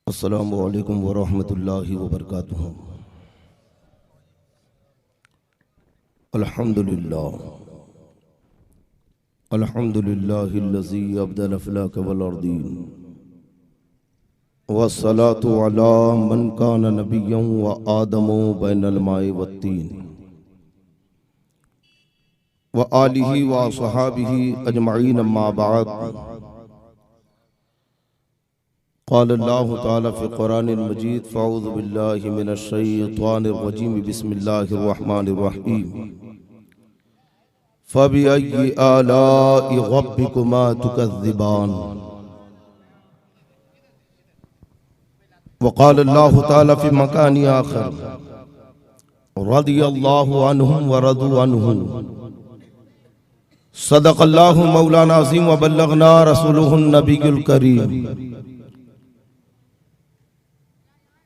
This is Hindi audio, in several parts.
अस्सलामु अलैकुम वरहमतुल्लाहि वबरकातुहू। अल्हम्दुलिल्लाह अल्हम्दुलिल्लाहिल्लज़ी अब्दल अफ़लाक वल अर्दीन वस्सलातु अला मन कान नबिय्यन व आदमु बैनल माइ वत्तीन व आलिहि व अस्हाबिहि अजमईन अम्मा बाद। क़ाल अल्लाहु तआला फ़ी क़ुरानिल मजीद फ़अऊज़ु बिल्लाहि मिनश शैतानिर रजीम बिस्मिल्लाहिर रहमानिर रहीम फ़बिअय्यि आलाइ रब्बिकुमा तुकज़्ज़िबान। वक़ाल अल्लाहु तआला फ़ी मकानि आख़र रदियल्लाहु अन्हुम व रदू अन्हु। सदक़ल्लाहु मौलाना अज़ीम व बल्लगना रसूलुहुन नबियुल करीम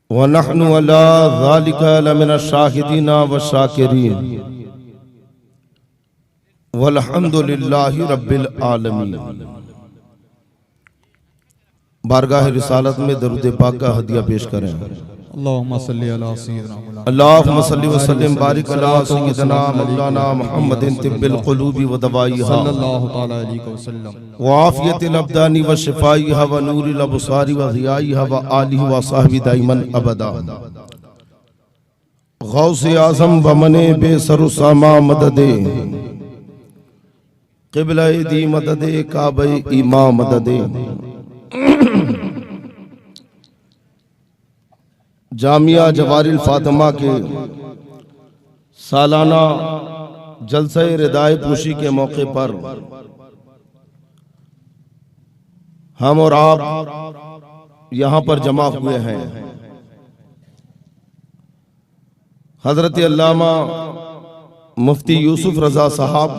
व नहनु अला ज़ालिका लमिनश शाहिदीना व शाकिरीन वल्हम्दुलिल्लाहि रब्बिल आलमीन। बारगाह रिसालत में दरूद पाक का हदिया पेश करें। अल्लाहुम्मा सल्ली अला सय्यिदिना अल्लाहुम्मा सल्ली व सल्लिम बारिक अला सय्यिदिना मौलाना मुहम्मदिन तिब्बिल क़ुलूबि व दवाइहा सल्लल्लाहु तआला अलैहि वसल्लम व आफियतिल अब्दानी व शिफाइहा व नूरिल अबसारी व ज़ियाइहा व आलिहि व सहबी दाइमन अबदा। गौसे आज़म बमने बेसर सामा मददे क़िबला दी मददे काबे इमा मददे। जामिया जवारिल फातिमा के सालाना जलसे रिदाए पोशी के मौके पर हम और आप यहाँ पर जमा हुए हैं। हजरत अल्लामा मुफ्ती यूसुफ रजा साहब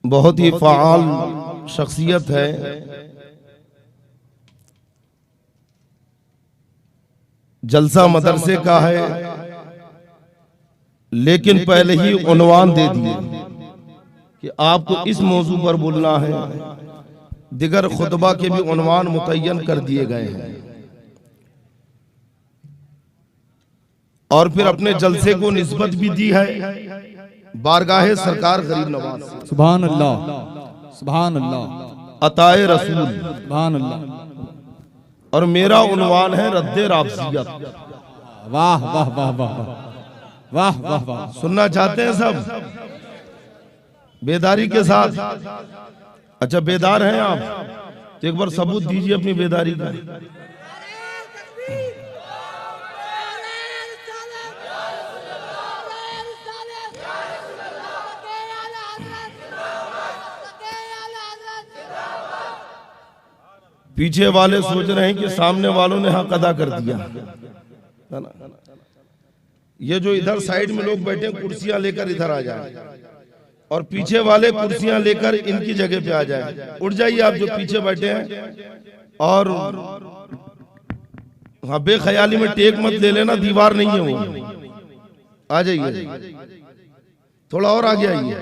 बहुत ही फ़आल शख्सियत है। जलसा मदरसे का है, लेकिन पहले ही उन्वान दे दिए कि आपको इस मौजू पर बोलना है। दिगर खुतबा के भी उन्वान मुतय्यन कर दिए गए हैं और फिर अपने जलसे को निस्बत भी दी है बारगाहे सरकार गरीब नवाज। सुभान अल्लाह, सुभान अल्लाह, अताए रसूल, सुभान अल्लाह। और मेरा उन्वान है रद्दे राबजियत। वाह वाह वाह वाह वाह वाह वाह। सुनना चाहते हैं सब बेदारी के साथ? अच्छा, बेदार हैं आप तो एक बार सबूत दीजिए अपनी बेदारी का। पीछे वाले सोच रहे हैं कि सामने वालों ने हक अदा कर दिया है ना। ये जो इधर साइड में लोग बैठे कुर्सियां लेकर इधर आ जाए और पीछे वाले कुर्सियां लेकर इनकी जगह पे आ जाए। उठ जाइए आप जो पीछे बैठे हैं और हाँ, बेख्याली में टेक मत ले लेना, दीवार नहीं है वो। आ जाइए, थोड़ा और आगे आइए।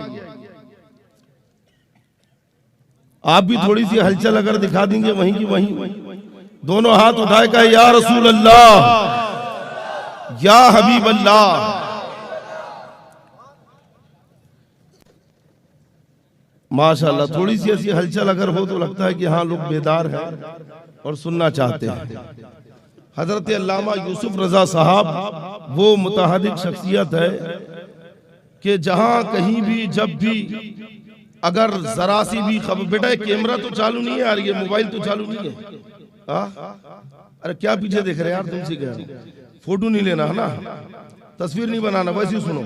आप भी थोड़ी सी हलचल अगर दिखा देंगे वहीं की वहीं। दोनों हाथ उठाए कहे या रसूल अल्लाह, या हबीब अल्लाह। माशाअल्लाह, थोड़ी सी ऐसी हलचल अगर हो तो लगता है कि हाँ, लोग बेदार हैं और सुनना चाहते हैं। हजरत अल्लामा यूसुफ रजा साहब वो मुतहदिक शख्सियत है कि जहां कहीं भी जब भी अगर जरा सी भी खबर, बेटा कैमरा तो चालू नहीं है यार, ये मोबाइल तो चालू नहीं है। अरे क्या पीछे देख रहे हैं यार, तुमसे कह रहा हूं, फोटो नहीं लेना है ना, तस्वीर नहीं बनाना, वैसे ही सुनो।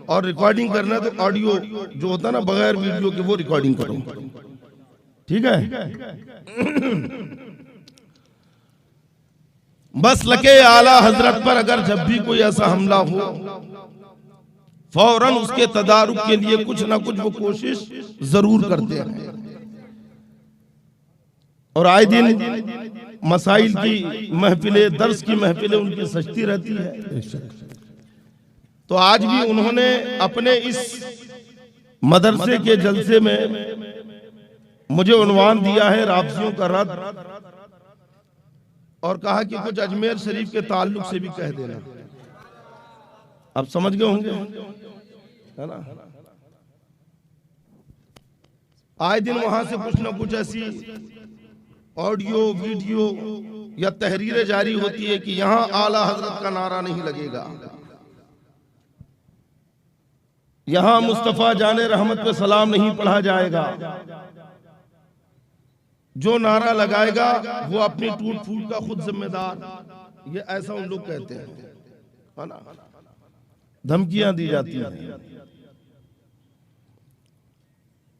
और रिकॉर्डिंग करना है तो ऑडियो जो होता है ना बगैर वीडियो के, वो रिकॉर्डिंग करो, ठीक है। बस लके आला हजरत पर अगर जब भी कोई ऐसा हमला हो, फौरन उसके तदारुक के लिए कुछ ना कुछ वो कोशिश जरूर करते हैं। और आए दिन मसाइल की महफिलें, दर्स की महफिलें उनकी सजती रहती है। तो आज भी उन्होंने अपने इस मदरसे के जलसे में मुझे उन्वान दिया है राफजियों का रद्द, और कहा कि कुछ अजमेर शरीफ के ताल्लुक से भी कह देना। आप समझ गए होंगे, है ना। आए दिन वहां से कुछ ना कुछ ऐसी ऑडियो वीडियो या तहरीरें जारी होती है कि यहां आला हजरत का नारा नहीं लगेगा, यहां मुस्तफा जाने रहमत पे सलाम नहीं पढ़ा जाएगा, जो नारा लगाएगा वो अपनी टूट फूट का खुद जिम्मेदार। ये ऐसा उन लोग कहते हैं, है ना। धमकियां दी जाती हैं।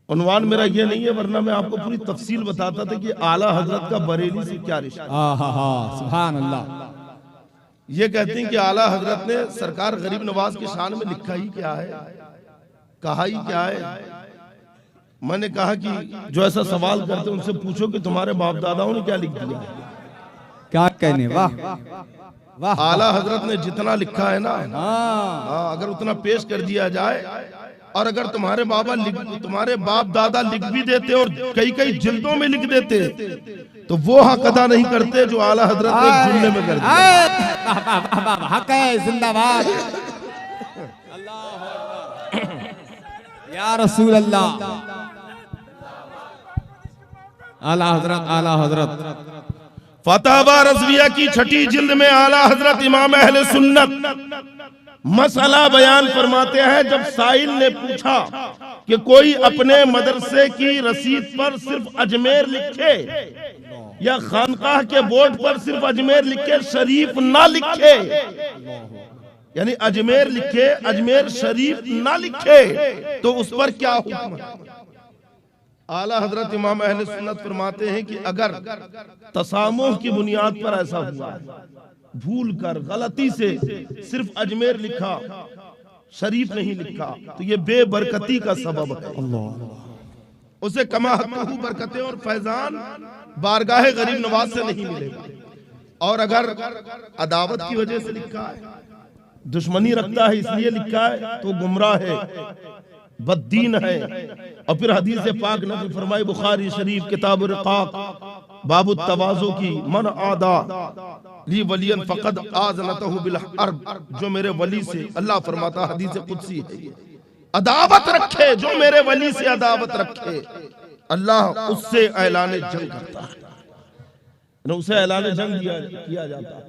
उन्वान मेरा ये नहीं है, वरना मैं आपको पूरी तफसील बताता था कि आला हजरत का बरेली से क्या रिश्ता। सुभान अल्लाह। ये कहते हैं कि आला हजरत ने सरकार गरीब नवाज के शान में लिखा ही क्या है, कहा ही क्या है। मैंने कहा कि जो ऐसा सवाल करते उनसे पूछो कि तुम्हारे बाप दादाओं ने क्या लिख दिया। क्या कहने, वाह वाह। आला हजरत ने जितना लिखा है ना, अगर उतना पेश कर दिया जाए, और अगर तुम्हारे बाप दादा लिख भी देते और कई कई जिल्दों में लिख देते, तो वो हक अदा नहीं करते जो आला हजरत ने जुमले में कर दिया। हक है, जिंदाबाद या रसूल अल्लाह। आला हजरत, आला हजरत। फतवा रज़विया की 6ठी जिल्द में आला हजरत इमाम अहले सुन्नत मसला बयान फरमाते हैं। जब साइल ने पूछा कि कोई अपने मदरसे की रसीद पर सिर्फ अजमेर लिखे या खानकाह के बोर्ड पर सिर्फ अजमेर लिखे, शरीफ ना लिखे, यानी अजमेर लिखे अजमेर शरीफ ना लिखे, तो उस पर क्या हुक्म है। आला हजरत इमाम अहले सुन्नत फरमाते हैं कि अगर तसामुह की बुनियाद पर ऐसा हुआ, भूल कर गलती से सिर्फ अजमेर लिखा, शरीफ नहीं लिखा, तो ये बेबरकती का सबब है। उसे कमा हक़्क़ुहु बरकतें और फैजान बारगाह गरीब नवाज से नहीं मिलेगा। और अगर अदावत की वजह से लिखा है, दुश्मनी रखता है इसलिए लिखा है, तो गुमराह है, बद्दीन है। और फिर हदीस पाक नबी फरमाई बुखारी शरीफ किताब रिकाक बाबु तवाज़ु की, मन आदा ली वलियन फक़द आज़नतहु बिल हर्ब, जो मेरे वली से, अल्लाह फरमाता हदीस कुदसी है, अदावत रखे, जो मेरे वली से अदावत रखे, अल्लाह उससे ऐलान जंग करता है, उसे ऐलान जंग किया जाता है।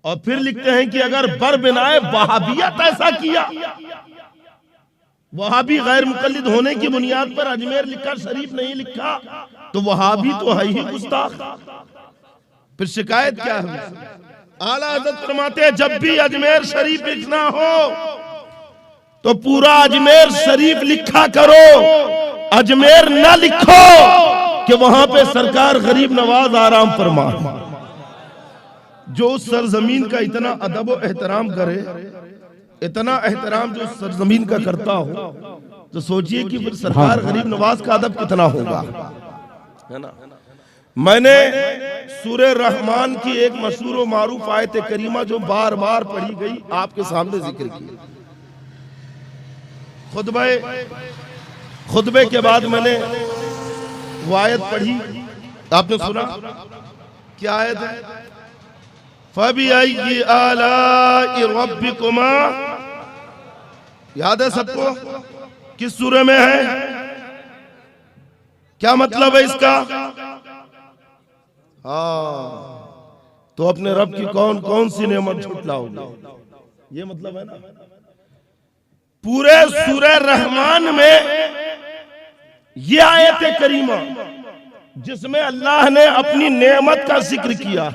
और फिर लिखते हैं कि अगर बर बिनाए वहाबियत ऐसा किया, वहाबी गैर मुकल्लिद होने की बुनियाद पर अजमेर लिखा, शरीफ नहीं लिखा, तो वहाबी तो है ही गुस्ताख। फिर शिकायत क्या है। आला हज़रत फरमाते हैं जब भी अजमेर शरीफ लिखना हो तो पूरा अजमेर शरीफ लिखा करो, अजमेर ना लिखो कि वहां पे सरकार गरीब नवाज आराम फरमा। जो उस सरजमीन का इतना अदब और एहतराम करे, इतना एहतराम जो सरजमीन का करता हो, तो सोचिए कि फिर सरकार गरीब नवाज का अदब कितना होगा, है ना। मैंने सूरह रहमान की एक मशहूर और मारूफ आयत करीमा जो बार बार पढ़ी गई आपके सामने जिक्र की। खुतबे के बाद मैंने वो आयत पढ़ी, आपने सुना क्या आयत है। फबिअय्यि आलाइ रब्बिकुमा, याद है सबको, किस सूरह में है, क्या मतलब है इसका। तो अपने रब की कौन कौन सी नेमत झुटलाओगे, ये मतलब है ना। पूरे सूरह रहमान में ये आयत करीमा जिसमें अल्लाह ने अपनी नेमत का जिक्र किया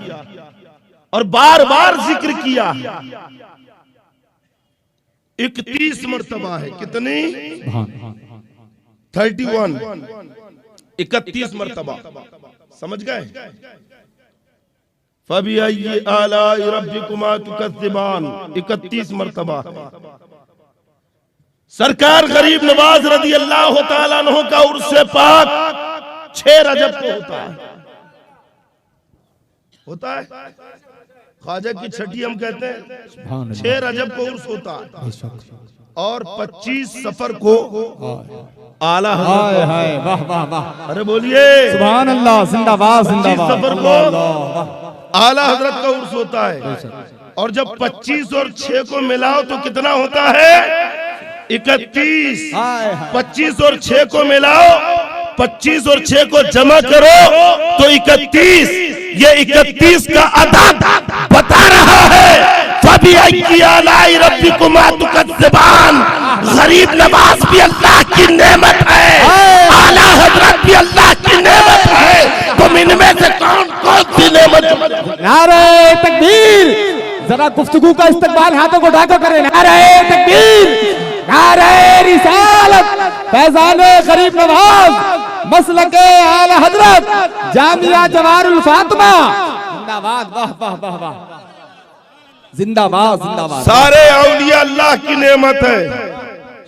और बार बार जिक्र किया, 31 मर्तबा है। कितनी? 31, 31 मर्तबा, समझ गए। फबिअय्यि आलाइ रब्बिकुमा तुकज़्ज़िबान, 31 मर्तबा। सरकार गरीब नवाज रज़ी अल्लाह तआला अन्हु का उर्से पाक 6 रजब को होता है। ख्वाजा की छठी हम कहते हैं, 6 रजब को उर्स होता है। और 25 सफर को आला हाय हजरत, हाय वाह वाह वाह, अरे बोलिए, सुभान अल्लाह, जिंदाबाद 25 जिंदाबाद, सफर अल्लाह, को अल्लाह, वाह। आला हजरत का उर्स होता है। और जब 25 और 6 को मिलाओ तो कितना होता है? 31। हाय हाय 25 और 6 को मिलाओ, 25 और 6 को जमा करो तो 31। ये 31 का अदद बता रहा है। गरीब नवाज भी अल्लाह की नेमत है, आला हजरत भी अल्लाह की नेमत है। तुम इनमें से कौन कौन सी नेमत? नारे तकबीर, जरा गुफ्तगू का इस्तकबाल हाथों को ढाको करें। नारे तकबीर, नारे रिसालत, फैजाने गरीब नवाज, मसलके आला हजरत, जामिया जवाहरुल फातिमा, जिंदाबाद, वाह वाह वाह वाह, जिंदाबाद जिंदाबाद। सारे औलिया अल्लाह की नेमत है,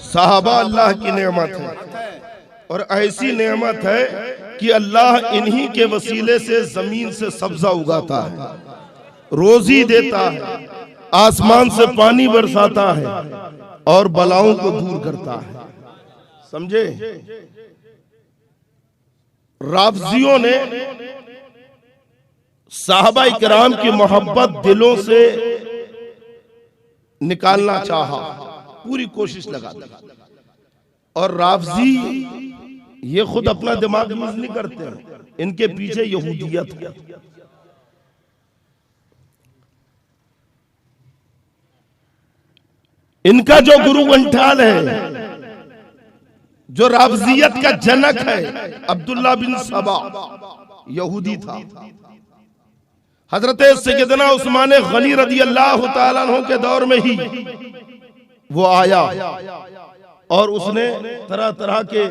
साहबा अल्लाह की नेमत है। और ऐसी नेमत है कि अल्लाह इन्हीं के वसीले से जमीन से सब्जा उगाता है, रोजी देता है, आसमान से पानी बरसाता है और बलाओं को दूर करता है। समझे? राफजियों ने साहबा इकराम की मोहब्बत दिलों से निकालना चाहा, पूरी कोशिश लगा दी। और राफजी ये खुद अपना दिमाग यूज नहीं करते, इनके पीछे यहूदियत है। इनका जो गुरु गंठाल है, जो राफजियत का जनक है, अब्दुल्ला बिन सबा यहूदी था। हजरत सैयदना उस्मान गनी रदी अल्लाह तआला अन्हु के दौर में ही वो आया और उसने तरह तरह के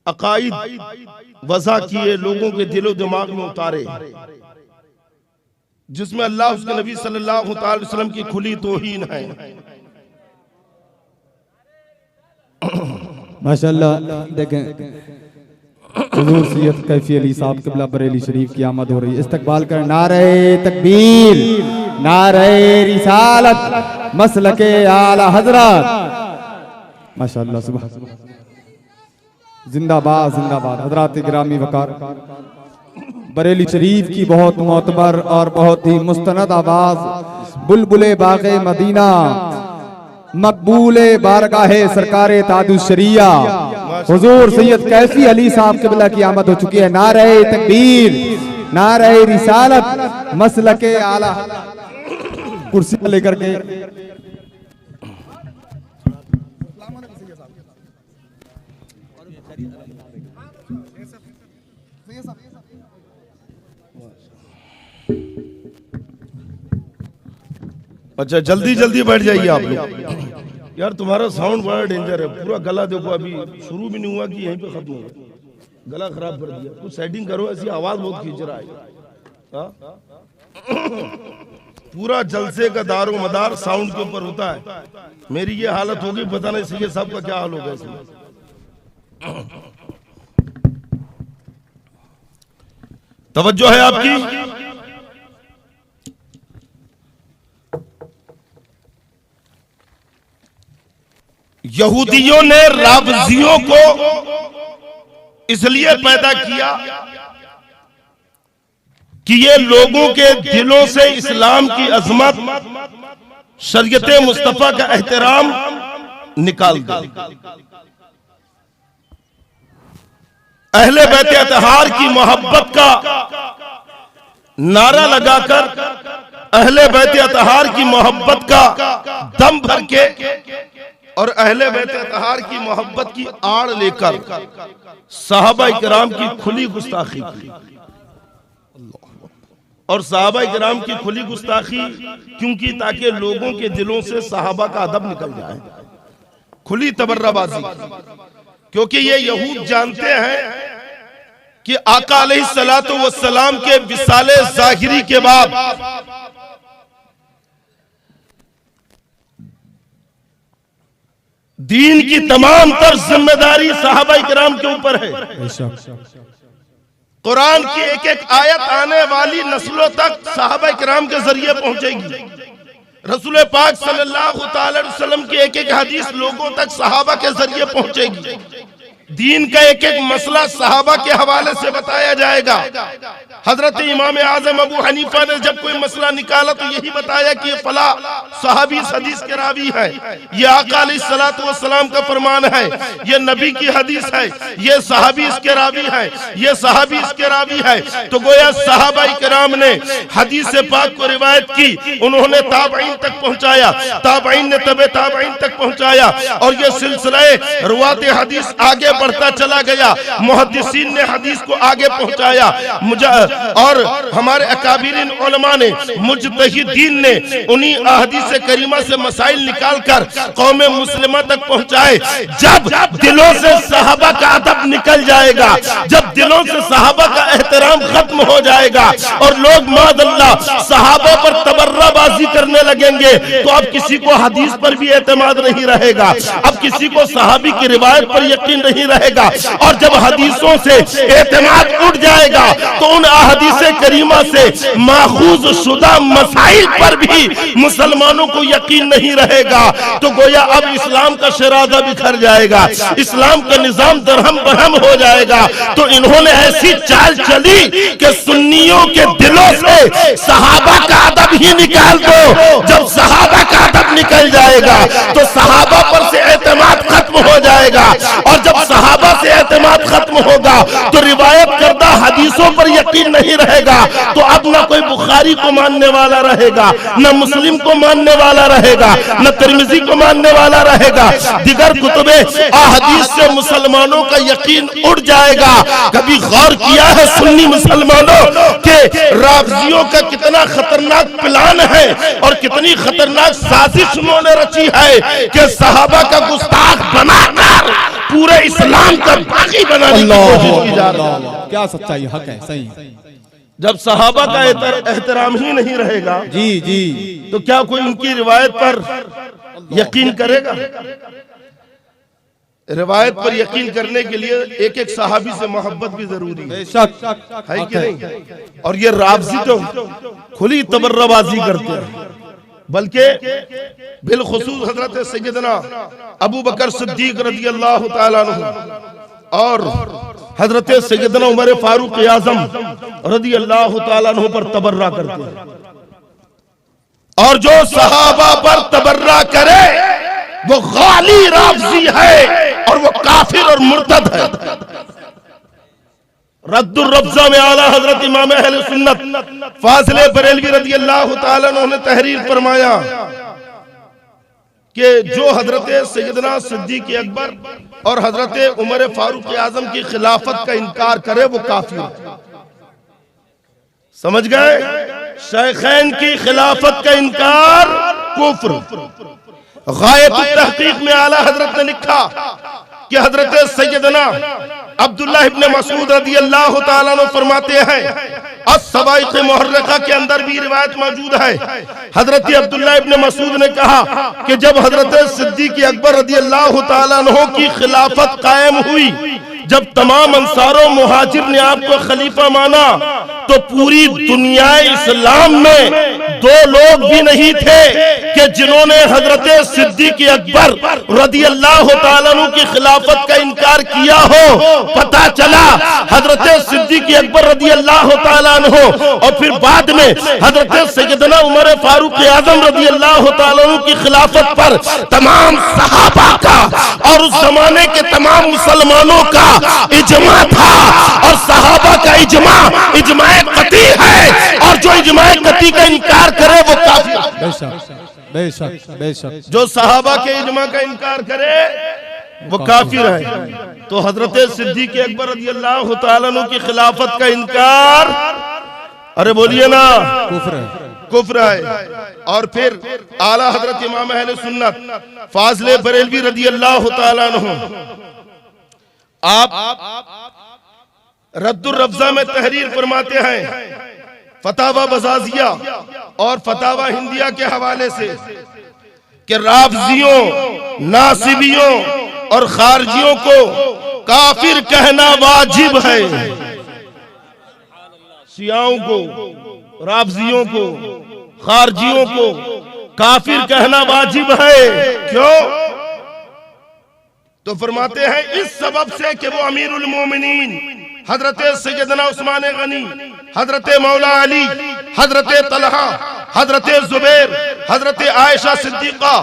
अकाईद वज़ा किए, लोगों के दिलो दिमाग में उतारे, जिसमें अल्लाह उसके नबी सल्लल्लाहु अलैहि वसल्लम की खुली तौहीन है। माशाअल्लाह, देखें हुजूर सैयद कैफी अली साहब क़िबला बरेली शरीफ की आमद हो रही है। इस्तकबाल कर नारे तकबीर, नारे रिसालत, मसलके आला हजरत, माशाअल्लाह, सुभान, जिंदाबाद जिंदाबाद। हजरात गिरामी वकार, बरेली शरीफ की बहुत मोतबर और बहुत ही मुस्तनद आवाज, बुलबुले बाग़े मदीना, मकबूले बारगाहे सरकारे ताजुश शरिया, हुजूर सैयद कैफी अली साहब क़िबला की आमद हो चुकी है। नारे तकबीर, नारे रिसालत, मसलके आला, कुर्सी लेकर के अच्छा, जल्दी जल्दी बैठ जाइए आप लोग। यार तुम्हारा साउंड बड़ा डेंजर है, पूरा गला देखो, अभी शुरू भी नहीं हुआ कि यहीं पे खत्म हो गया, गला खराब कर दिया। कुछ सेटिंग करो, ऐसी आवाज बहुत खींच रहा है। पूरा जलसे का दारो मदार साउंड के ऊपर होता है। मेरी ये हालत होगी, पता नहीं सैयद साहब का क्या हाल होगा इसमें। तवज्जो है आपकी? यहूदियों ने राफजियों को इसलिए पैदा किया कि ये लोगों के दिलों से इस्लाम की अजमत, शरीयत मुस्तफा का एहतराम निकाल दे। अहले बैत अतहार की मोहब्बत का नारा लगाकर, अहले बैत अतहार की मोहब्बत का दम भर के और अहले बैत अतहार की मोहब्बत की आड़ लेकर सहाबा इकराम की खुली गुस्ताखी की। और सहाबा इकराम की खुली गुस्ताखी क्योंकि ताकि लोगों के दिलों से सहाबा का अदब निकल जाए, खुली तबर्राबाजी। क्योंकि ये यहूद जानते हैं कि आका अलैहिस्सलातु वस्सलाम के विसाले ज़ाहिरी के बाद दीन की तमाम तर जिम्मेदारी सहाबा इकराम के ऊपर है। कुरान की एक एक आयत आने वाली नस्लों तक सहाबा इकराम के जरिए पहुंचेगी। रसूल पाक सल्लल्लाहु अलैहि वसल्लम की एक एक हदीस लोगों तक सहाबा के जरिए पहुंचेगी। दीन का एक एक मसला सहाबा के हवाले से बताया जाएगा। हजरत इमाम आजम अबू हनीफा ने जब कोई मसला निकाला तो यही बताया कि ये फला सहाबी इस हदीस के रावी है, ये आका अलैहिस्सलातु वस्सलाम का फरमान है, ये नबी की हदीस है, ये सहाबी इसके रावी है, ये सहाबी इसके रावी है। तो गोया सहाबा किराम ने हदीस पाक को रिवायत की, उन्होंने ताबईन तक पहुंचाया, ताबईन ने तबे ताबईन तक पहुंचाया, और ये सिलसिला रुवाते हदीस आगे बढ़ता चला गया। मुहद्दिसीन ने हदीस को आगे पहुंचाया, और हमारे अकाबिरीन उलमा ने, मुज्तहिदीन ने उन्हीं अहदीस करीमा से मसाइल निकालकर कौम मुस्लिमा तक पहुंचाए। जब दिलों से सहाबा का अदब निकल जाएगा, जब दिलों से सहाबा का एहतराम खत्म हो जाएगा और लोग मादअल्लाह सहाबा पर तबर्राबाजी करने लगेंगे, तो अब किसी को हदीस पर भी एतमाद नहीं रहेगा, अब किसी को सहाबी की रिवायत पर यकीन नहीं रहेगा। और जब हदीसों से एतमाद उठ जाएगा तो उन अहदीस करीमा से माखूज शुदा मसाइल पर भी मुसलमानों को यकीन नहीं रहेगा। तो गोया अब इस्लाम का शरादा बिखर जाएगा, इस्लाम का निजाम दरहम बरहम हो जाएगा। तो इन्होंने ऐसी चाल चली कि सुन्नियों के दिलों से सहाबा का अदब ही निकाल दो। जब सहाबा का अदब निकल जाएगा तो सहाबा पर से एतमाद खत्म हो जाएगा, और जब सहाबा से एतमाद खत्म होगा तो रिवायत करदा हदीसों पर यकीन नहीं रहेगा। तो अब न कोई बुखारी को मानने वाला रहेगा, न मुस्लिम को मानने वाला रहेगा, न तिरमिजी को मानने वाला रहेगा, दिगर कुतुबे अहदीस से मुसलमानों का यकीन उड़ जाएगा। कभी गौर किया है सुन्नी मुसलमानों के राफजियों का कितना खतरनाक प्लान है और कितनी खतरनाक साजिश उन्होंने रची है कि सहाबा का गुस्ताख बनाकर पूरे इस्लाम का बागी बनाने की कोशिश की जा रही है। क्या सच्चाई हक है, सही। जब सहाबा का एहतराम ही नहीं रहेगा जी जी, तो क्या कोई उनकी रिवायत पर यकीन करेगा? रिवायत पर यकीन करने के लिए एक एक सहाबी से मोहब्बत भी जरूरी है कि नहीं? और ये राफजी तो खुली तबर्राबाजी करते हैं, बल्कि बिलखुसूस हजरत सैयदना अबू बकर सिद्दीक रज़ियल्लाहु ताला अन्हु और हजरत सैयदना उमर फारूक आज़म रज़ियल्लाहु ताला अन्हु पर तबर्रा करते हैं। और जो सहाबा पर तबर्रा करे वो गाली राफजी है और वो काफिर और मुर्तद है। रद्दुर रब्जा में आला हजरत इमाम अहले सुन्नत फाजिले बरेलवी रज़ियल्लाहु ताला अन्हु ने तहरीर फरमाया कि जो हजरत सैयदना सिद्दीक अकबर और हजरत उमर फारूक आजम की खिलाफत का इनकार करे वो काफिर है। समझ गए? शेखैन की खिलाफत का इनकार कुफ्र। गायत तहकीक में आला हजरत ने लिखा कि हजरत सैयदना अब्दुल्लाह इब्न मसूद रज़ियल्लाहु ताला अन्हु फरमाते हैं, अस-सवाइक़ मुहर्रका के अंदर भी रिवायत मौजूद है। हजरत अब्दुल्लाह इब्न मसूद ने कहा कि जब हजरत सिद्दीक अकबर रज़ियल्लाहु ताला अन्हु की खिलाफत कायम हुई, जब तमाम अंसारों मुहाजिर ने आपको खलीफा माना, तो पूरी दुनिया इस्लाम में दो लोग भी नहीं थे कि जिन्होंने हजरत सिद्दीक अकबर रज़ियल्लाहु ताला अन्हु की खिलाफत का इनकार किया हो। पता चला हजरत सिद्दीक अकबर रज़ियल्लाहु ताला अन्हु और फिर बाद में हजरत सैयदना उमर फारूक आज़म रज़ियल्लाहु ताला अन्हु की खिलाफत पर तमाम सहाबा का और उस जमाने के तमाम मुसलमानों का इजमा था। और सहाबा का इजमा कती है, और जो इजमा कती का इनकार करे वो काफिर। बेशक बेशक, जो सहाबा के इजमा का इनकार करे वो काफिर है। तो हजरत सिद्दीक अकबर रज़ियल्लाहु ताला अन्हु की खिलाफत का इनकार, अरे बोलिए ना, कुफ्र है। और फिर आला हजरत इमाम अहले सुन्नत फाजिले बरेलवी रज़ियल्लाहु ताला अन्हु आप रद्दुर रब्जा में तहरीर फरमाते हैं, फतावा बजाजिया और फतावा हिंदिया के हवाले से, कि राफजियों, नासिबियों और खारजियों को काफिर कहना वाजिब है। शियाओं को, राफजियों को, खारजियों को काफिर कहना वाजिब है। क्यों? तो फरमाते हैं इस सबब से कि वो अमीरुल मोमिनीन हजरत सैयदना उस्मान गनी, हजरत मौला अली, हजरत तलहा, हजरत जुबैर, हजरत आयशा सिद्दीका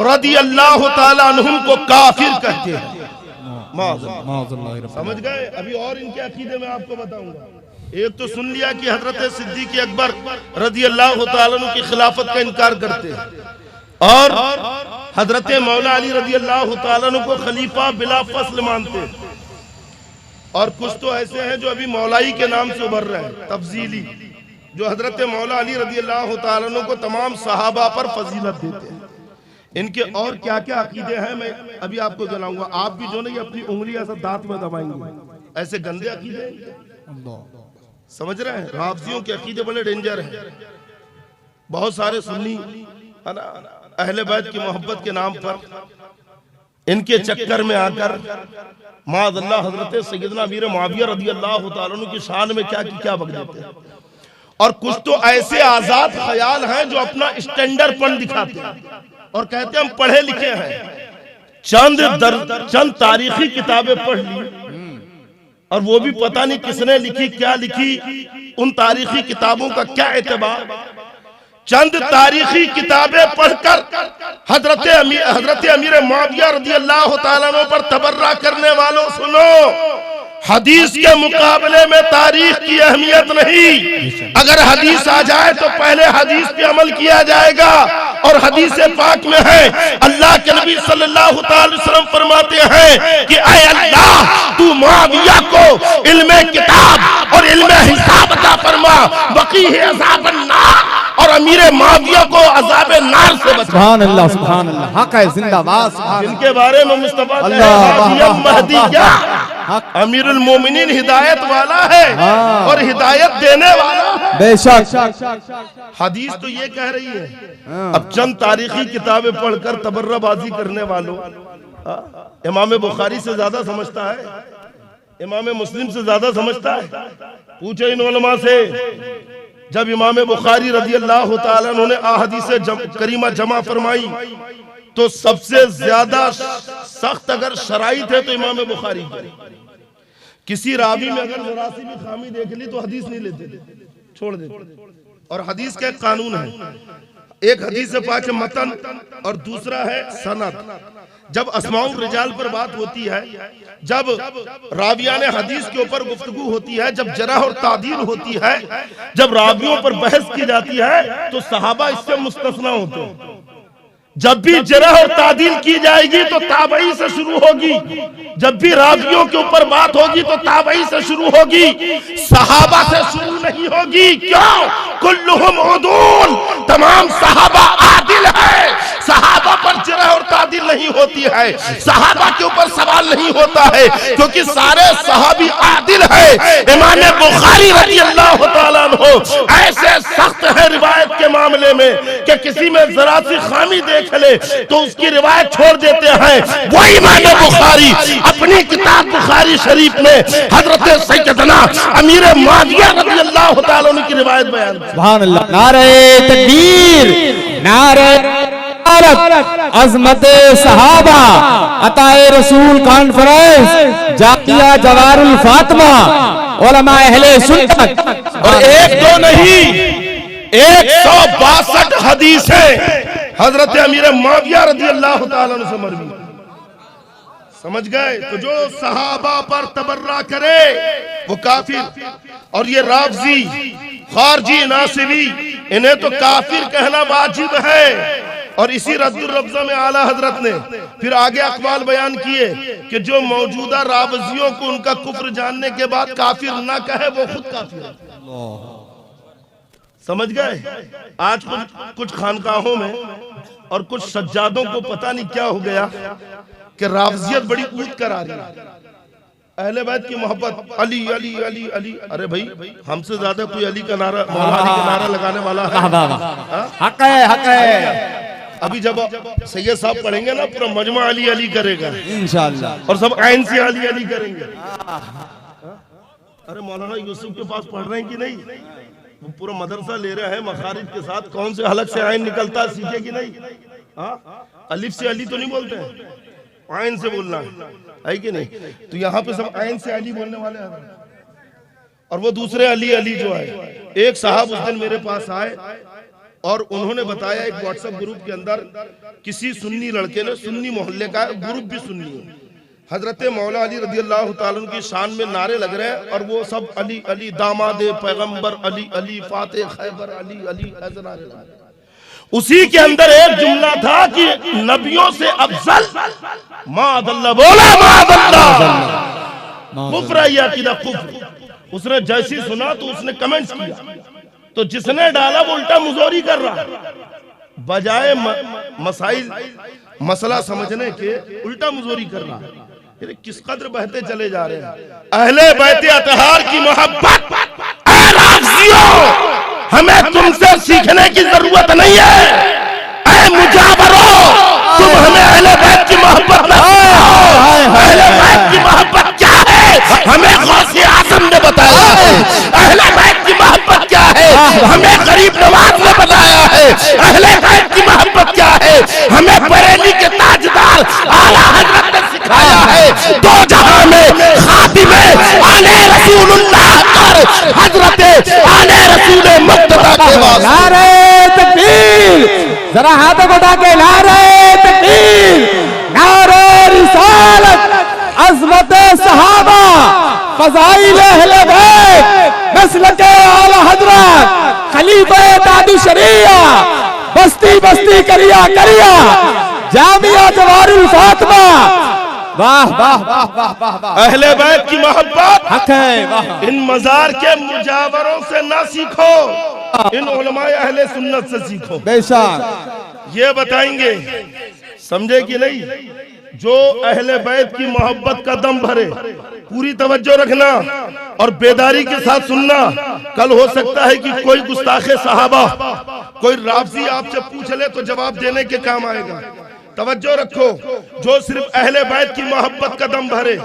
रदी अल्लाह ताला अन्हुम को काफिर कहते हैं। समझ गए? अभी और इनके अकीदे में आपको बताऊंगा। एक तो सुन लिया कि हजरत सिद्दीक अकबर रदी अल्लाह ताला अन्हु की खिलाफत का इनकार करते हैं और हजरत मौला अली रदी अल्लाह ताला अन्हु को खलीफा बिला फसल मानते हैं। और कुछ तो ऐसे हैं जो अभी मौलाई के नाम से उभर रहे हैं, तफजीली, जो हजरत मौला अली रदी अल्लाह ताला अन्हु को तमाम सहाबा पर फजीलत देते हैं। इनके और क्या क्या अकीदे हैं मैं अभी आपको जनाऊंगा। आप भी जो नहीं अपनी उंगली ऐसा दांत में दबाएंगे, ऐसे गंदे अकीदे। समझ रहे हैं? राफजियों के अकीदे बड़े डेंजर हैं। बहुत सारे सुन्नी अहले बैत की मोहब्बत के नाम पर इनके चक्कर में आकर माअल्लाह हजरत सैयदना अमीर मुआविया रज़ी अल्लाह ताला अन्हु की शान में क्या बक देते हैं। और कुछ तो ऐसे आजाद ख्याल हैं जो अपना स्टैंडर्डपन दिखाते हैं और कहते हैं हम पढ़े लिखे हैं। चंद तारीखी किताबें पढ़ ली और वो भी पता नहीं किसने लिखी, क्या लिखी, उन तारीखी किताबों का क्या एतबार। चंद तारीखी किताबें पढ़कर हजरत अमीर मुआविया रज़ियल्लाहु ताला अन्हु पर तबर्रा करने वालों, सुनो, हदीस के मुकाबले में तारीख की अहमियत नहीं। अगर हदीस आ जाए तो पहले हदीस पे अमल किया जाएगा। और हदीस पाक में है, अल्लाह के नबी सल्लल्लाहु अलैहि वसल्लम फरमाते हैं कि ऐ अल्लाह, तू मुआविया को इल्मे किताब और इल्मे हिसाब अता फरमा, बकी है अज़ाब अन्नार, और अमीर मुआविया को अज़ाब नार से बचा। सुभान अल्लाह, सुभान अल्लाह, हक है, जिंदाबाद। जिनके बारे में मुस्तफा अमीरुल मोमिनीन हिदायत वाला है और हिदायत देने वाला है। बेशक हदीस तो ये कह रही है। अब चंद तारीखी किताबें पढ़कर तबर्राबाजी करने वालों, इमाम बुखारी से ज्यादा समझता है, इमाम मुस्लिम से ज्यादा समझता है। पूछे इन उलमा से, जब इमाम बुखारी रज़ियल्लाहु ताला अन्हु ने अहादीस करीमा जमा फरमाई तो सबसे ज्यादा सख्त अगर शराइत है तो इमाम बुखारी की। किसी रावी में अगर जरा सी भी खामी देख ली तो हदीस नहीं लेते, छोड़ देते। और हदीस का एक कानून है, एक हदीस से पाक मतन और दूसरा है सनद। जब अस्माउल रिजाल पर बात होती है, जब राविया ने हदीस के ऊपर गुफ्तगू होती है, जब जरह और तादील होती है, जब रावियों पर बहस की जाती है तो सहाबा इससे मुस्तस्ना होते हैं। जब भी जरह और तादील की जाएगी तो ताबई से शुरू होगी, जब भी रावियों के ऊपर बात होगी तो ताबई से शुरू होगी, सहाबा से शुरू नहीं होगी। क्यों? कुल्लुहुम उदूल, तमाम सहाबा आदिल है। सहाबा पर जरह और तादील नहीं होती है, सहाबा के ऊपर सवाल नहीं होता है, क्योंकि सारे सहाबी आदिल है। इमाम बुखारी रज़ियल्लाहु ताला अन्हु ऐसे सख्त है रिवायत के मामले में कि किसी में जरा सी खामी देख ले तो उसकी रिवायत छोड़ देते हैं। वो इमाम बुखारी अपनी किताब बुखारी शरीफ में हजरत सैयदना अमीर मुआविया रज़ियल्लाहु ताला अन्हु की रिवायत बयान। सुभान अल्लाह, नारे तकबीर, नारे अज़मत सहाबा, अताए रसूल कॉन्फ्रेंस, जाकिया जवारुल फातिमा, उलमा अहले सुन्नत। और एक दो नहीं, 162 हदीसें हजरत अमीर मुआविया रज़ियल्लाहु ताला अन्हु से मरवी। समझ गए? तो जो सहाबा पर तबर्रा करे वो काफिर। और ये राफजी, खारजी, नासिबी, इन्हें तो काफिर कहना वाजिब है। और इसी रद्दुल रब्ज़ा में आला हजरत ने फिर आगे अक़वाल बयान किए कि जो मौजूदा राफजियों को उनका कुफ्र जानने के बाद काफिर ना कहे वो खुद काफिर है। समझ गए? आज कुछ खानकाहों में और कुछ सज्जादों को पता नहीं क्या हो गया कि राफजियत बड़ी ऊंच करा रही है। अहले बैत की मोहब्बत, अली अली अली अली। अरे भाई, हमसे ज्यादा कोई अली का नारा, मौला अली का नारा लगाने वाला है? हक है, हक है। अभी जब सैयद साहब पढ़ेंगे ना, पूरा मजमा अली अली करेगा इंशाअल्लाह, और सब आइन से अली अली करेंगे। अरे मौलाना यूसुफ के पास पढ़ रहे हैं कि नहीं? वो पूरा मदरसा ले रहे हैं मखारिज के साथ, कौन से हलक से आइन निकलता है सीखे कि नहीं? हाँ, अलिफ से अली तो नहीं बोलते हैं, आइन से बोलना है कि नहीं? तो यहाँ पे सब आइन से अली बोलने वाले हैं। और वो दूसरे अली अली जो है, एक साहब उस दिन मेरे पास आए और उन्होंने बताया एक व्हाट्सएप ग्रुप के अंदर किसी सुन्नी लड़के ने, सुन्नी मोहल्ले का ग्रुप भी सुन्नी है, हजरत मौला अली रजी अल्लाह ताला अन्हु की शान में नारे लग रहे हैं और वो सब अली अली, दामादे पैगंबर अली अली, फाते खैबर अली अली, ऐसे नारे लग रहे हैं। उसी के अंदर एक जुमला था कि नबियों से अफजल मादल्ला, बोला मादल्ला, कुफ्र या किदा कुफ्र। उसने जैसी सुना तो उसने कमेंट्स किया, तो जिसने डाला वो उल्टा मुजोरी कर रहा, बजाय मसाइल मसला समझने के उल्टा मुजोरी कर रहा। ये किस कदर बहते चले जा रहे हैं। अहले बैत अतहार की मोहब्बत, ऐ राज़ियों, हमें तुमसे सीखने की जरूरत नहीं है। ऐ मुजावरो, तुम हमें अहले बैत की मोहब्बत में अहले बैत की मोहब्बत क्या है हमें गौसे आज़म ने बताया है। अहले बैत की मोहब्बत क्या है हमें गरीब नवाज ने बताया है। अहले बैत की मोहब्बत क्या है हमें बरेली के ताजदार आला हजरत ने सिखाया है। दो जहां में खातिमे आले रसूलुल्लाह कर हजरत आले रसूल मुक्तदा के वास्ते। नारे तकबीर, जरा हाथों को उठा के नारे तकबीर, नारे रिसालत, अज़मत सहाबा, फज़ाइल अहले बैत, मसलके आला हजरत, खलीफा दादी शरीया, बस्ती बस्ती करिया करिया, जामिया जवारुल फातिमा। वाह वाह वाह वाह वाह वाह, अहले बैत की मोहब्बत हक है। वाह, इन मजार के मुजावरों से ना सीखो, इन उलमाए अहले सुन्नत से सीखो। बेशक ये बताएंगे, समझे कि नहीं? जो अहले बैत की मोहब्बत का दम भरे, पूरी तवज्जो रखना और बेदारी के साथ सुनना। कल हो सकता है कि कोई गुस्ताखे सहाबा, कोई राफ़ज़ी आपसे पूछ ले तो जवाब देने के काम आएगा। तवज्जो रखो, जो सिर्फ अहले बैत की मोहब्बत का दम भरे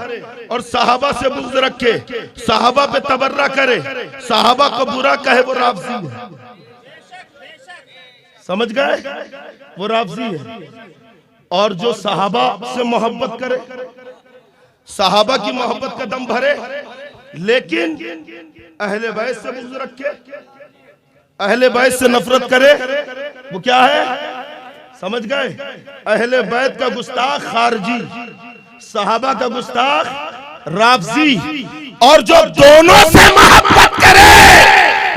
और सहाबा से बुग़्ज़ रखे, सहाबा पे तबर्रा करे, सहाबा को बुरा कहे, वो राफ़ज़ी है। समझ गए? वो राफ़ज़ी है। और जो सहाबा से मोहब्बत करे, सहाबा की मोहब्बत का दम भरे, लेकिन अहले बैत से बुग़्ज़ रखे, अहले बैत से नफरत करे, वो क्या है? समझ गए? अहले बैत का गुस्ताख खारजी, सहाबा का गुस्ताख राफ़ज़ी। और जो दोनों से मोहब्बत करे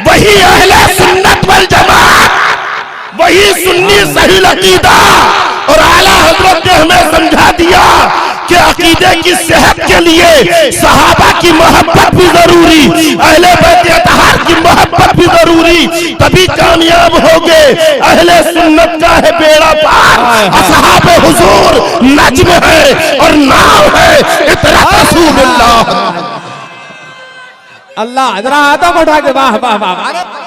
वही अहले सुन्नत वल जमात, वही सुन्नी सही अकीदा। और आला हजरत ने हमें समझा दिया कि अकीदे की सेहत के लिए सहाबा की मोहब्बत भी जरूरी, अहले बैत अतहार की मोहब्बत भी जरूरी, तभी कामयाब होगे। अहले सुन्नत का है बेड़ा पार, असहाबे हुजूर नज्म है और नाम है इतरात रसूलुल्लाह। अल्लाह, जरा हाथों को उठा के वाह वाह वाह।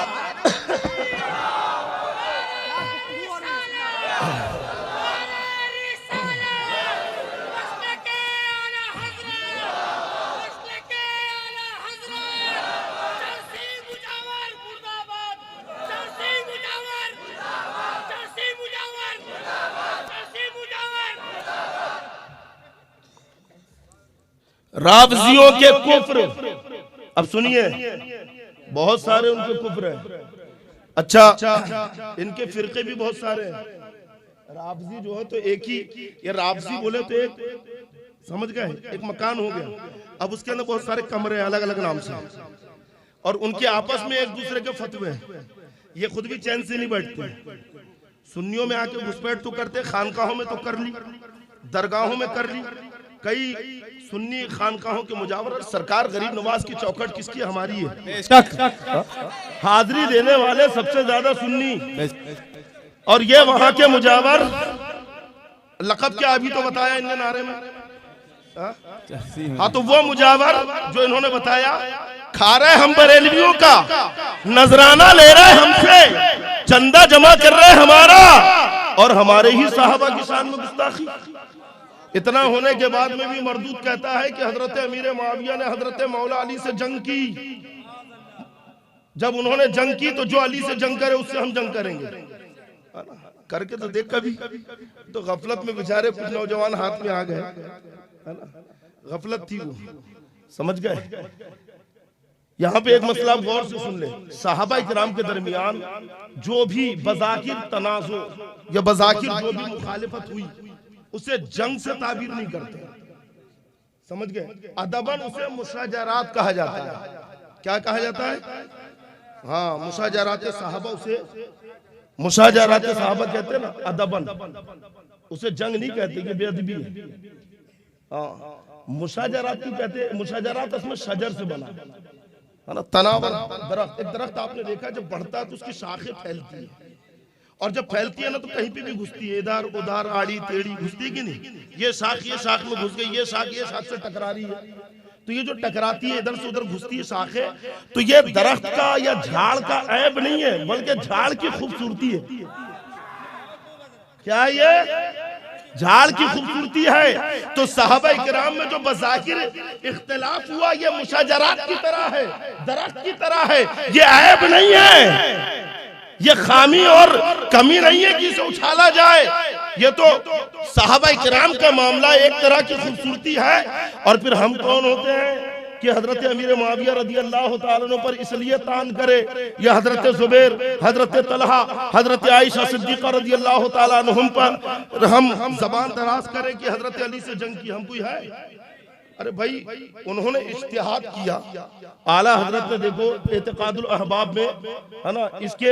राफ़ज़ियों के कुफ्र, अब सुनिए, बहुत सारे उनके कुफ्र है। अच्छा, इनके फिरके भी बहुत सारे हैं। राफ़ज़ी जो है तो एक ही, ये राफ़ज़ी बोले तो एक, समझ गए, एक मकान हो गया। अब उसके अंदर बहुत सारे कमरे हैं अलग अलग नाम से, और उनके आपस में एक दूसरे के फतवे हैं। ये खुद भी चैन से नहीं बैठते। सुन्नियों में आके घुसपैठ तो करते, खानकाहों में तो कर ली, दरगाहों में कर ली। कई सुन्नी खानकाहों के मुजावर, सरकार गरीब नवाज की चौखट किसकी? हमारी है। हाजिरी देने वाले सबसे ज्यादा सुन्नी, और ये वहां के मुजावर। लक़ब क्या अभी तो बताया इनने नारे में? हाँ, तो वो मुजावर जो इन्होंने बताया, खा रहे हम बरेलवियों का, नजराना ले रहे हमसे, चंदा जमा कर रहे हमारा, और हमारे ही साहबा की शान में गुस्ताखी। इतना होने के बाद में भी मरदूद कहता है कि हजरत अमीर मुआविया ने हजरत मौला अली से जंग की। जब उन्होंने जंग की तो जो अली से जंग करे उससे हम जंग करेंगे, करके तो देख कभी। तो गफलत में बेचारे कुछ नौजवान हाथ में आ गए, है ना, गफलत थी वो, समझ गए। यहाँ पे एक मसला गौर से सुन ले, सहाबा किराम के दरमियान जो भी बज़ाकिर तनाज़ो या बज़ाकिर जो भी मुखालिफत हुई उसे जंग से ताबीर नहीं करते, समझ गए। अदबन उसे मुशाजरात कहा जाता है। क्या कहा जाता है? हाँ, मुशाजरात सहाबा, उसे मुशाजरात सहाबा कहते हैं ना, अदबन। उसे जंग नहीं कहते कि बेअदबी है। हाँ, मुशाजरात क्यों कहते? मुशाजरात उसमें शजर से बना है ना, तनावर दरख्त। एक दरख्त आपने देखा जब बढ़ता है तो उसकी शाखें फैलती है, और जब फैलती है ना तो कहीं पे भी घुसती है, इधर उधर आड़ी टेढ़ी घुसती है कि नहीं। ये शाख में घुस गई, ये शाख से टकरा रही है, तो ये जो टकराती है इधर से उधर घुसती है शाखें, तो ये दरख्त का या झाड़ का ऐब नहीं है, बल्कि झाड़ की खूबसूरती है। क्या ये झाड़ की खूबसूरती है। तो सहाबा किराम में जो बज़ाहिर इख्तिलाफ हुआ ये मुशाजरात की तरह है, दरख्त की तरह है, ये ऐब नहीं है, ये खामी और कमी नहीं है कि इसे उछाला जाए। ये तो सहाबा किराम का मामला एक तरह की खूबसूरती है। और फिर हम कौन होते हैं कि हजरत अमीर मुआविया रज़ी अल्लाह तआला अन्हु पर इसलिए तान करे, या हजरत जुबैर, हजरत तलहा, हजरत आयशा सिद्दीक़ा रज़ी अल्लाह तआला अन्हुम पर हम जबान दराज करें कि हजरत अली से जंग की। हम कोई है? अरे भाई, उन्होंने इज्तिहाद किया। आला हजरत ने देखो एतकादुल अहबाब में, है ना, इसके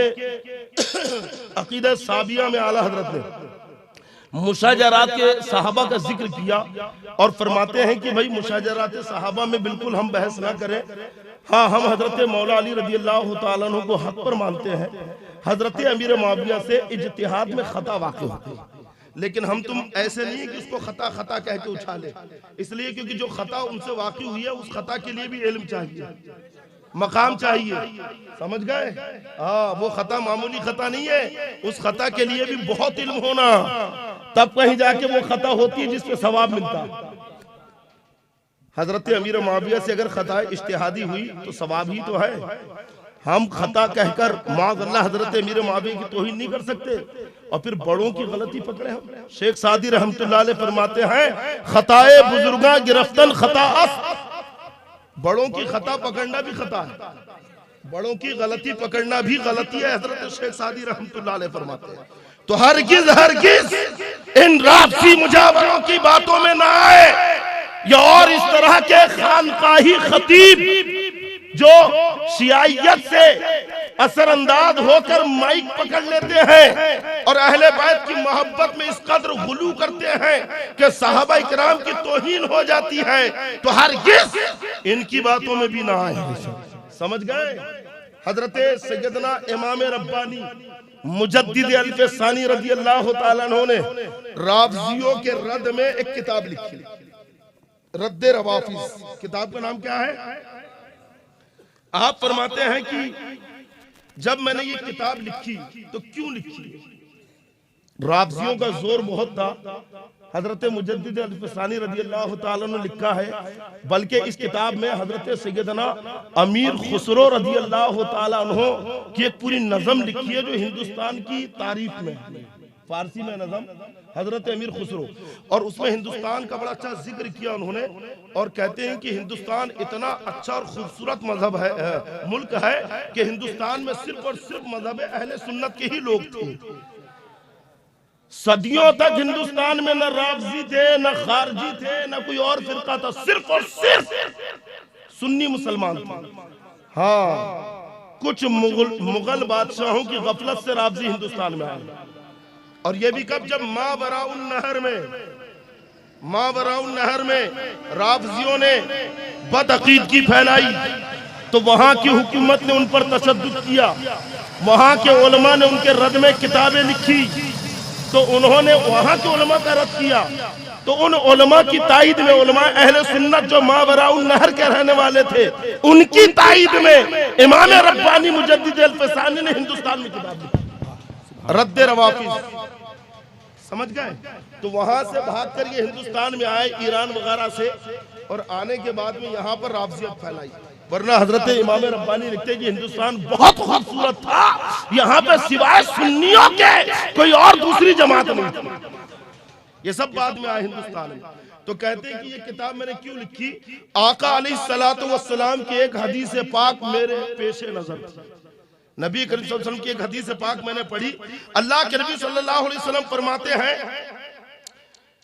अकीदा साबिया में आला हजरत ने मुशाजरात के सहाबा का जिक्र किया और फरमाते हैं कि भाई मुशाजरात सहाबा में बिल्कुल हम बहस ना करें। हाँ, हम हजरत मौला अली रज़ी अल्लाह तआला अन्हु को हक पर मानते हैं। हजरत अमीर मुआविया से इज्तिहाद में खता वाक़ई होती है, लेकिन हम तुम ऐसे नहीं है कि उसको खता खता कह के उछाले, इसलिए क्योंकि जो खता उनसे वाक़ई हुई है उस खता के लिए भी इल्म चाहिए, मकाम चाहिए, समझ गए। हाँ, वो खता मामूली खता नहीं है, उस खता के लिए भी बहुत इल्म होना, तब कहीं जाके वो खता होती है जिसपे सवाब मिलता है। हजरत अमीर मुआविया से अगर खता इज्तिहादी हुई तो सवाब ही तो है। हम खता कहकर माज़अल्लाह हजरत अमीर मुआविया की तौहीन नहीं कर सकते और फिर बड़ों की गलती पकड़े हम। शेख सादी रहमतुल्लाह अलैह फरमाते हैं, खताए बुजुर्गा गिरफ्तन खता अस्त। बड़ों की खता पकड़ना भी खता है, बड़ों की गलती पकड़ना भी गलती है। हजरत शेख सादी रहमतुल्लाह अलैह फरमाते हैं, तो हरगिज हरगिज इन राफसी मुजावरों की बातों में ना आए, या और इस तरह के खानकाही खतीब जो शियायत से असरअंदाज होकर माइक पकड़ लेते हैं और अहले बैत की मोहब्बत में इस कदर गुलू करते हैं कि सहाबा इकराम की तौहीन हो जाती है, तो हरगिज इनकी बातों में भी ना आए। समझ गए। हजरत सैयदना इमाम रब्बानी मुजद्दिद अल-फ़सानी रज़ी अल्लाह तआला अन्हु ने राफ़ज़ियों के रद में एक किताब लिखी, रद्द रवाफ़िज़। किताब का नाम क्या है? आप फरमाते हैं कि जब मैंने ये किताब लिखी तो क्यों लिखी? राफ़ज़ियों का जोर बहुत था। हजरत मुजद्दिद अल-फ़सानी रज़ी अल्लाह तआला अन्हु लिखा है, बल्कि इस किताब में हजरत सैयदना अमीर खुसरो रज़ी अल्लाह तआला अन्हु की एक पूरी नज़म लिखी है जो हिंदुस्तान की तारीफ में, फारसी में नज़म हजरत अमीर खुसरो, और उसमें हिंदुस्तान का बड़ा अच्छा जिक्र किया उन्होंने। और कहते हैं कि हिंदुस्तान इतना अच्छा और खूबसूरत मजहब है, मुल्क है कि हिंदुस्तान में सिर्फ और सिर्फ मजहब अहले सुन्नत के ही लोग थे। सदियों तक हिंदुस्तान में न राफ़ज़ी थे, न खारजी थे, न कोई और फिरका था, सिर्फ और सिर्फ सुन्नी मुसलमान थे। हाँ, कुछ मुगल बादशाहों की गफलत से राफ़ज़ी हिंदुस्तान में आए, और ये भी कब? जब मावराउन नहर में राफ़ज़ियों ने बदअक़ीदगी फैलाई तो वहां की हुकूमत ने उन पर तशद्दुद किया, वहां के उलमा ने उनके रद में किताबें लिखी, तो उन्होंने वहां के उलमा का रद्द किया। तो उन उलमा की ताईद में उलमा अहले सुन्नत जो मावराउन नहर के रहने वाले थे, उनकी ताईद में इमाम रब्बानी मुजद्दिद अल-फ़सानी ने हिंदुस्तान में किताब लिखी, रद्द रवाफ़िज़। समझ गए। तो वहां से भाग कर ये हिंदुस्तान में आए ईरान वगैरह से, और आने के बाद में यहाँ पर राफ़ज़ियत फैलाई। वरना हजरत इमाम रब्बानी लिखते हैं कि हिंदुस्तान बहुत खूबसूरत था, यहाँ पे सिवाय सुन्नियों के कोई और दूसरी जमात नहीं थी। ये सब बाद में आए हिंदुस्तान में। तो कहते हैं कि ये किताब मैंने क्यों लिखी, आका अलैहिस्सलातु वस्सलाम की एक हदीस पाक मेरे पेशे नजर थी। नबी करीम सल्लल्लाहु अलैहि वसल्लम की एक हदीस पाक मैंने पढ़ी। अल्लाह के नबी सल्लल्लाहु अलैहि वसल्लम फरमाते हैं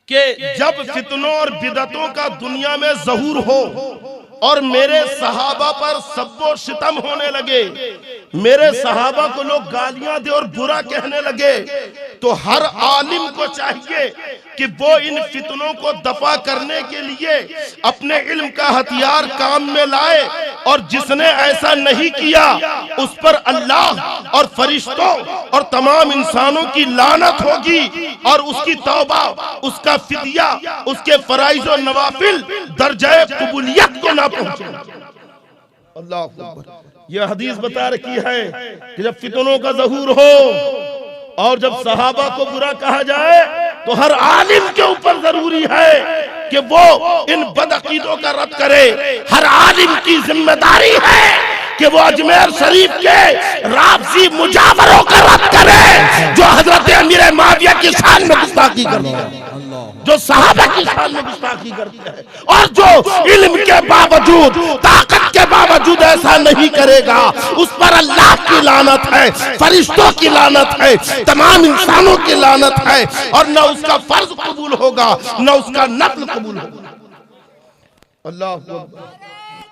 कि जब फितनों और बिदतों का दुनिया में ज़हूर हो और मेरे सहाबा पर सब्बो शितम होने लगे, मेरे सहाबा को लोग गालियां दे और बुरा कहने लगे, तो हर आलिम को चाहिए कि वो इन फितनों को दफा करने के लिए अपने इल्म का हथियार काम में लाए, और जिसने ऐसा नहीं किया उस पर अल्लाह और फरिश्तों और तमाम इंसानों की लानत होगी, और उसकी तौबा, उसका फिदिया, उसके फराइज और नवाफिल दर्जे कबूलियत को ना पहुंचे। अल्लाह अकबर। यह हदीस बता रखी है कि जब फितनों का ज़हूर हो और जब सहाबा को बुरा कहा जाए तो हर आलिम के ऊपर जरूरी है कि वो इन बदअकीदों का रद्द करे। हर आलिम की जिम्मेदारी है कि वो अजमेर शरीफ के राफजी मुजावरों का रद्द करे जो हजरत अमीर माविया की शान में गुस्ताखी करते हैं, जो सहाबा की शान में गुस्ताखी करते हैं, और जो इल्म के बावजूद, ताकत के बावजूद ऐसा नहीं करेगा उस पर अल्लाह की लानत है, फरिश्तों की लानत है, तमाम इंसानों की लानत है, और न उसका फर्ज कबूल होगा न उसका नफल कबूल होगा। अल्लाह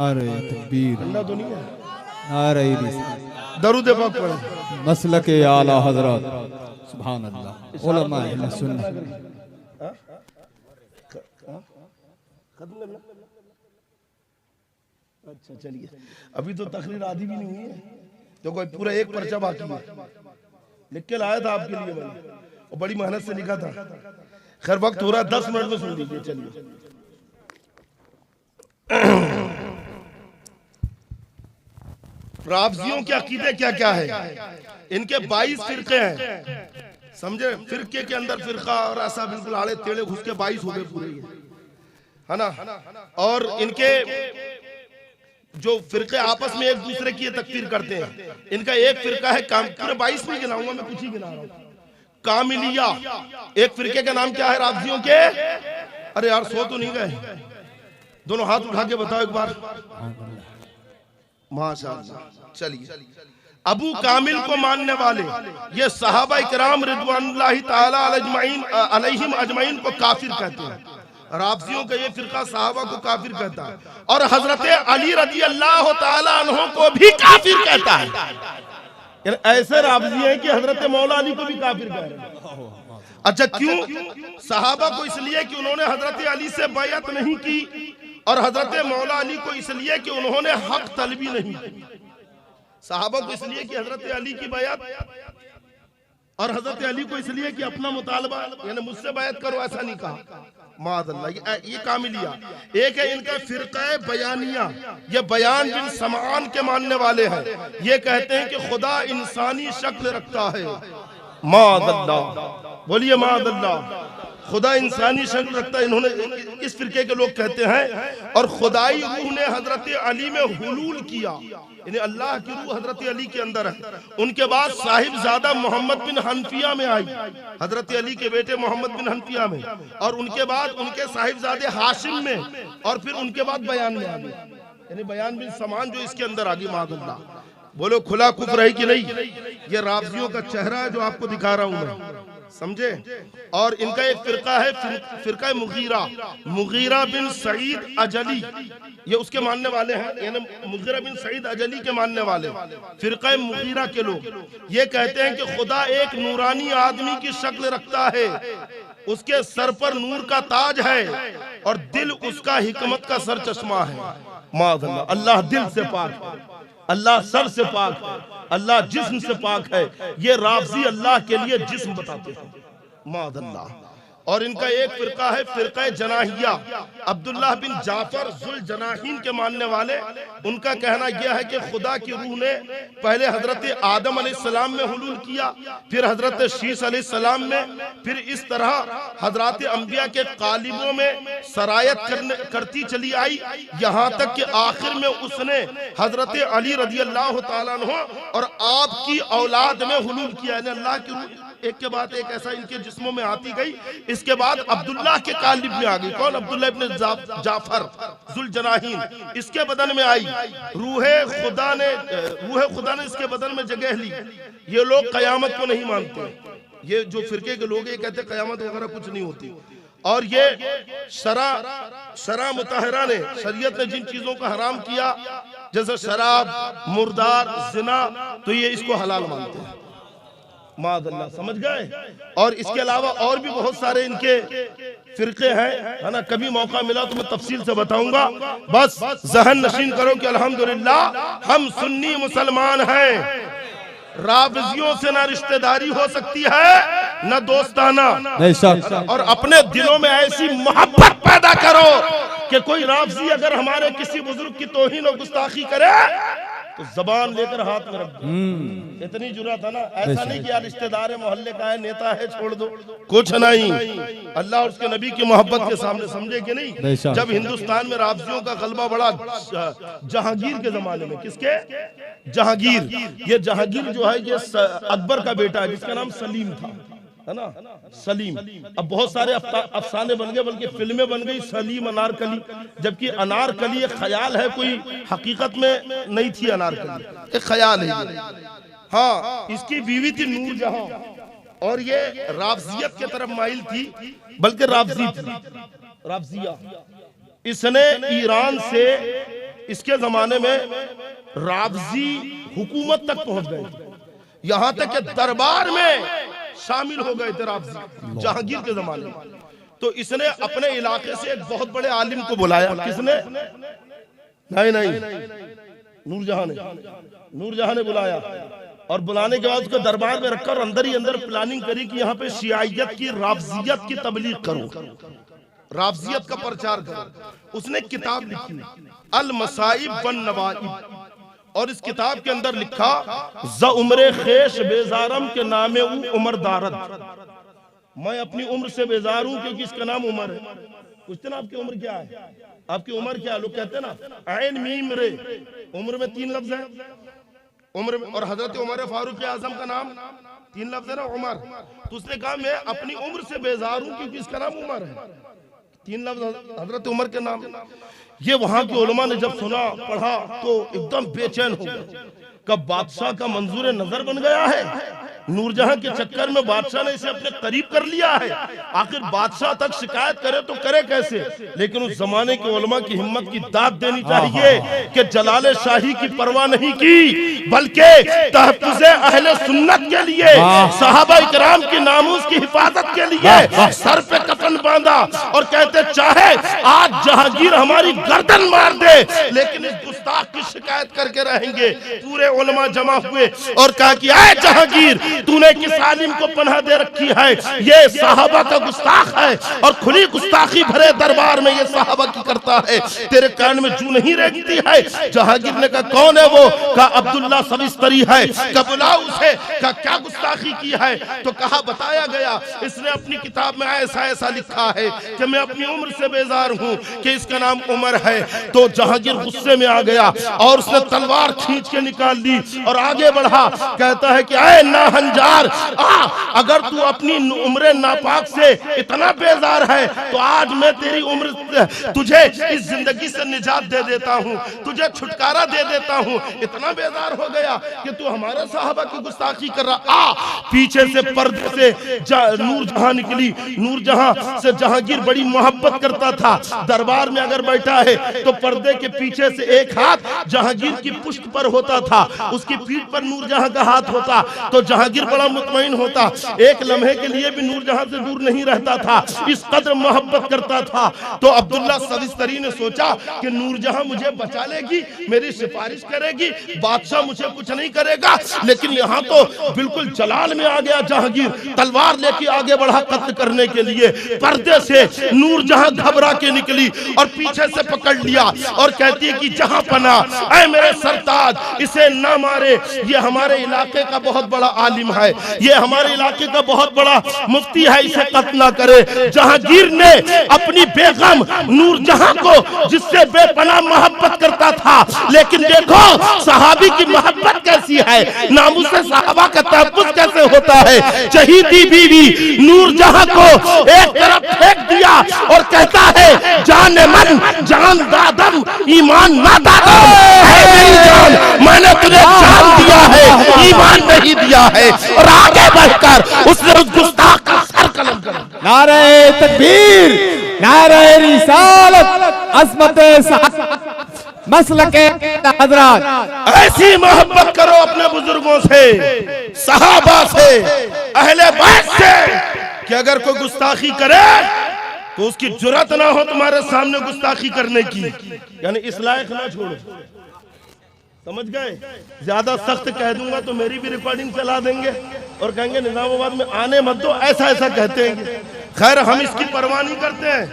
अरे तकबीर, अरे दरूद पाक पढ़ो। मसलक आला हजरत सुभान अल्लाह, उलमा अहले सुन्नत। अच्छा चलिए, अभी तो तकरीर आधी भी नहीं हुई है, तो कोई पूरा एक पर्चा बाकी है, लिख के लाया था आपके लिए मैंने, और बड़ी मेहनत से लिखा था। खैर वक्त हो रहा है, 10 मिनट में सुन लीजिए। चलिए, राफजियों के अकीदे क्या क्या है। इनके 22 फिरके हैं, समझे। फिरके के अंदर फिरका और ऐसा बिल्कुल आड़े टेढ़े घुस के 22 हो गए पूरे, है ना। और इनके जो फिरके आपस में एक दूसरे की तकफीर करते हैं। इनका एक फिरका है पूरे 22 नहीं गिनाऊंगा मैं, कुछ ही गिना रहा हूं। कामिलिया एक फिरके का नाम क्या है राफजियों के? अरे यार सो तो नहीं गए, दोनों हाथ उठा के बताओ एक बार। माशाअल्लाह। चलिए, अबू कामिल को मानने वाले ये सहाबा इकराम रिदवानुल्लाहि ताला अलैहिम अजमईन को काफिर कहते हैं। राफजियों का ये फिरका सहाबा को काफिर कहता है, और हजरत अली रजी अल्लाह ताला अन्हु को भी काफिर कहता है। ऐसे राफजी हैं कि हजरत मौला अली को भी काफिर कह रहे हैं। अच्छा क्यों? सहाबा को इसलिए कि उन्होंने हजरत अली से बैअत नहीं की, और हजरत मौला अली को इसलिए कि उन्होंने हक तलबी नहीं की। सहाबा को इसलिए कि हजरत अली की बैअत, और हजरत अली को इसलिए कि अपना मुतालबा, यानी मुझसे बैअत करो, ऐसा नहीं कहा। मादअल्लाह, ये कामिलिया। एक है इनका फिरका बयानिया, ये बयान बिन समान के मानने वाले हैं। ये कहते हैं कि खुदा इंसानी शक्ल रखता है। मादअल्लाह, बोलिए मादअल्लाह। खुदा इंसानी शक्ल रखता है, इन्होंने इस फिरके के लोग कहते हैं। और खुदाई रूह ने हजरत अली में हुलूल किया, यानी अल्लाह की रूह हजरत अली के अंदर है। उनके बाद साहिबजादा मोहम्मद बिन हनफिया में आई, हजरत अली के बेटे मोहम्मद बिन हनफिया में, और उनके बाद उनके साहिबजादे हाशिम में, और फिर उनके बाद बयान में आ गए, यानी बयान बिन समान जो इसके अंदर आ गई। मादअल्लाह। बोलो खुला कुफ्र है कि नहीं? ये राफजियों का चेहरा है जो आपको दिखा रहा हूं मैं, समझे। और इनका एक फिरका है फिरका मुगीरा, मुगीरा बिन सईद अजली, ये उसके मानने वाले हैं, यानी मुगीरा बिन सईद अजली के मानने वाले फिरका मुगीरा के लोग। ये कहते हैं कि खुदा एक नूरानी आदमी की शक्ल रखता है, उसके सर पर नूर का ताज है, और दिल उसका हिकमत का सर चश्मा है। मादअल्लाह। अल्लाह दिल से पाक है, अल्लाह सर से पाक है, अल्लाह जिस्म से पाक है। ये राफजी अल्लाह के लिए जिस्म बताते हैं। मादअल्लाह। और इनका एक फिरका है फिरका जनाहिया, अब्दुल्लाह बिन जाफर जुल जनाहीन के मानने वाले। उनका कहना यह है कि खुदा की रूह ने पहले हजरत आदम अलैहिस्सलाम में हुलूल किया, फिर हजरत शीस अलैहिस्सलाम में, फिर इस तरह हजरत अंबिया के कालिबों में सरायत करती चली आई, यहाँ तक कि आखिर में उसने हजरत अली रज़ी अल्लाह ताला अन्हु और आपकी औलाद में हुलूल किया। यानी अल्लाह की रूह एक के बाद एक ऐसा इनके जिस्मों में आती गई। इसके बाद अब्दुल्लाह के कालिब में आ गई। कौन? अब्दुल्लाह इब्न जाफर जुल जनाहीन, इसके बदन में आई। रूह खुदा ने इसके बदन में जगह ली। ये लोग कयामत को नहीं मानते। ये जो फिरके के लोग ये कहते कयामत वगैरह कुछ नहीं होती। और ये शरा मुताहरा ने, शरीयत ने जिन चीजों को हराम किया जैसे शराब, मुर्दार, जिना, तो ये इसको हलाल मानते हैं। माज़अल्लाह, समझ गए। और इसके अलावा और भी बहुत सारे इनके फिरके हैं, है ना। कभी मौका मिला तो मैं तफसील से बताऊंगा। बस जहन नशीन करो कि अल्हम्दुलिल्लाह हम सुन्नी मुसलमान हैं। राफिजियों से ना रिश्तेदारी हो सकती है न दोस्ताना। और अपने दिलों में ऐसी मोहब्बत पैदा करो कि कोई राफिजी अगर हमारे किसी बुजुर्ग की तौहीन और गुस्ताखी करे तो जबान लेकर हाथ में रख दो। इतनी जुर्रत है ना। ऐसा नहीं कि यार रिश्तेदार है, मोहल्ले का है, नेता है, छोड़ दो, कुछ नहीं। अल्लाह और उसके नबी की मोहब्बत के सामने, समझे कि नहीं। जब हिंदुस्तान में राफिजियों का गलबा बढ़ा जहांगीर के जमाने में, किसके? जहांगीर। ये जहांगीर जो है ये अकबर का बेटा है जिसका नाम सलीम था, है ना, सलीम। अब बहुत सारे अफसाने बन गए, बल्कि फिल्में बन गई सलीम अनारकली, जबकि अनारकली एक ख्याल है, कोई हकीकत में नहीं थी। अनारकली एक ख्याल है। हाँ, इसकी बीवी थी नूरजहां और ये राफजियत की तरफ माइल थी, बल्कि राफजी थी, राफजिया। इसने ईरान से इसके जमाने में राफजी हुकूमत तक पहुंच गए, यहां तक कि दरबार में शामिल हो गए थे राफजी जहांगीर के जमाने में। तो इसने अपने इलाके से एक बहुत बड़े आलिम को बुलाया। किसने? नहीं, नूरजहां ने बुलाया। और बुलाने के बाद उसको दरबार में रखकर अंदर ही अंदर प्लानिंग करी कि यहाँ पे शियायत की, राफजियत की तबलीग करो, राफजियत का प्रचार करो। उसने किताब लिखी अल मसाइब वन नवाइब, और इस किताब के अंदर लिखा ज उम्र खेश बेजारम के नामे उमर दारद। मैं अपनी उम्र से बेजार हूं क्योंकि इसका नाम उमर है। पूछते ना आपकी उम्र क्या है, आपकी उम्र क्या है? लोग कहते हैं ना ऐन मीम रे, उम्र में 3 लफ्ज है उम्र में। और हजरत उमर फारूक आजम का नाम 3 लफ्ज है ना, उमर। तो उसने कहा मैं अपनी उम्र से बेजार हूं क्योंकि इसका नाम उमर है, 3 लफ्ज हजरत उमर के नाम। ये वहां के उलमा ने जब सुना, पढ़ा तो एकदम बेचैन हो गए। कब बादशाह का मंजूर नजर बन गया है। नूरजहां के चक्कर में बादशाह ने इसे अपने करीब कर लिया है। आखिर बादशाह तक शिकायत करे तो करे कैसे। लेकिन उस जमाने के उलमा की हिम्मत की दाद देनी चाहिए कि जलाले शाही की परवाह नहीं की, बल्कि तहफ्फुज़े अहले सुन्नत के लिए, सहाबा इकराम की नामूस की हिफाजत के लिए सर पे कफन बांधा और कहते चाहे आज जहांगीर हमारी गर्दन मार दे लेकिन इस गुस्ताख की शिकायत करके रहेंगे। पूरे उलमा जमा हुए और कहा कि आए जहांगीर, तूने किस आलिम को पनाह दे रखी है? ये सहाबा का गुस्ताख है और खुली गुस्ताखी भरे दरबार में ये सहाबा की करता है, तेरे कान में जू नहीं रेंगती है? जहांगीर ने कहा कौन है वो? कहा अब्दुल्ला सविस्तरी है। कहा बुलाओ उसे। कहा क्या गुस्ताखी की है? तो कहा बताया गया, इसने अपनी किताब में ऐसा ऐसा लिखा है कि मैं अपनी उम्र से बेजार हूं कि इसका नाम उमर है। तो जहांगीर गुस्से में आ गया और उसने तलवार खींच के निकाल ली और आगे बढ़ा। कहता है कि ऐ नाहंजार, अगर तू अपनी उम्र नापाक से इतना बेजार है तो आज मैं तेरी उम्र तुझे इस जिंदगी से निजात दे देता हूँ, तुझे छुटकारा दे देता हूँ। इतना बेजार हो गया कि तू हमारे साहबा की गुस्ताखी कर रहा। पीछे से पर्दे से नूरजहां निकली। नूरजहां से जहांगीर बड़ी मोहब्बत करता था। दरबार में अगर बैठा है तो पर्दे के पीछे से एक हाथ जहांगीर की पुष्ट पर होता था, उसकी पीठ पर नूरजहां का हाथ होता तो जहांगीर बड़ा मुतमईन होता, एक लम्हे के लिए भी नूरजहां से दूर नहीं रहता था, इस कदर मोहब्बत करता था। तो अब्दुल्ला सविस्तरी ने सोचा कि नूरजहां मुझे बचा लेगी, मेरी सिफारिश करेगी, बादशाह मुझे कुछ नहीं करेगा। लेकिन यहाँ तो बिल्कुल जलाल में आ गया जहांगीर, तलवार लेके आगे बढ़ा कत्ल करने के लिए। पर्दे से नूरजहां घबरा के निकली और पीछे से पकड़ लिया और कहती है कि जहां पना, ऐ मेरे सरताज, इसे ना मारे, ये हमारे इलाके का बहुत बड़ा आलिम है, ये हमारे इलाके का बहुत बड़ा मुफ्ती है, इसे कत्ल ना करे। जहांगीर ने अपनी बेगम नूरजहां को, जिससे बेपनाह मोहब्बत करता था, लेकिन देखो सहाबी की मोहब्बत कैसी है, नामुस सहाबा का तहफ्फुज़ कैसे होता है। शहीदी बीवी नूरजहां को एक तरफ फेंक दिया और कहता है जान मन जान दादम ईमान ना दादम, है मेरी जान, मैंने तुझे जान दिया है, ईमान नहीं दिया है। और आगे बढ़कर उसने उस गुस्ताख का सर कलम कर दिया। नारे तकबीर, नारे रिसालत, अज़मते मसलके हज़रात। ऐसी मोहब्बत करो अपने बुजुर्गों से, सहाबा से, अहले बैत से, कि अगर कोई गुस्ताखी करे तो उसकी जुर्रत ना हो तुम्हारे सामने गुस्ताखी करने की, यानी इस लायक ना छोड़ो। समझ गए? ज्यादा सख्त कह दूंगा तो मेरी भी रिकॉर्डिंग चला देंगे और कहेंगे निजामाबाद में आने मत दो, ऐसा ऐसा कहते हैं। खैर हम इसकी परवाह नहीं करते हैं,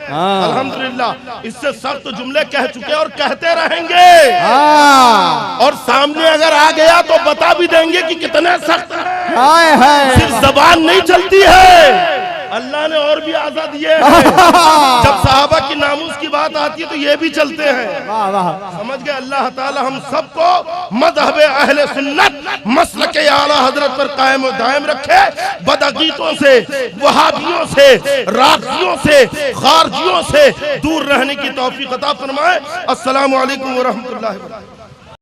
अल्हम्दुलिल्लाह इससे सख्त जुमले कह चुके और कहते रहेंगे। और सामने अगर आ गया तो बता भी देंगे कि कितने सख्त हैं। सिर्फ जबान नहीं चलती है, अल्लाह ने और भी आजाद दिए हैं। जब सहाबा की नामूस की बात आती है तो ये भी चलते हैं। समझ गए? अल्लाह ताला हम सबको मज़हब अहले सुन्नत मसलके आला हजरत पर कायम और दायम रखे। बदअकीदों से, वहाबियों से, राफियों से, खारजियों से दूर रहने की तौफीक अता फरमाए। अस्सलामु अलैकुम व रहमतुल्लाहि व बरकातहू।